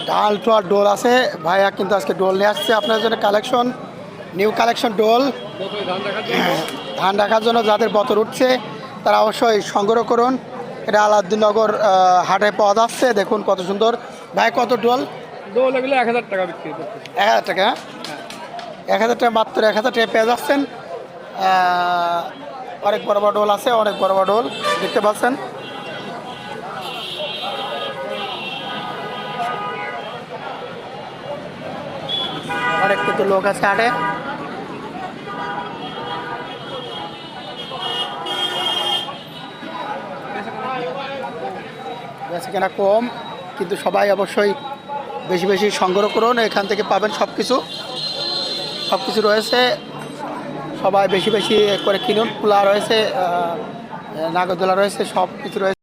ঢাল টোয়ার ডোল আছে ভাইয়া, কিন্তু আজকে ডোল নিয়ে আসছে আপনার জন্য কালেকশন, নিউ কালেকশন ডোল। ধান রাখার জন্য যাদের বতর উঠছে তারা অবশ্যই সংগ্রহ করুন। এটা আলাউদ্দিননগর হাটে পাওয়া যাচ্ছে। দেখুন কত সুন্দর। ভাই কত ডোল? ডোল এগুলো 1000 টাকা বিক্রি করতেছে। 1000 টাকা? 1000 টাকা, মাত্র 1000 টাকা পেয়ে যাচ্ছেন। অনেক বড় বড় ডোল আছে, অনেক বড় বড় ডোল দেখতে পাচ্ছেন। অনেক কিন্তু লোক আছে হাটে। বেচাকেনা কম, কিন্তু সবাই অবশ্যই বেশি বেশি সংগ্রহ করুন। এখান থেকে পাবেন সব কিছু রয়েছে। সবাই বেশি বেশি করে কিনুন। পোলা রয়েছে, নাগরদোলা রয়েছে, সব কিছু রয়েছে।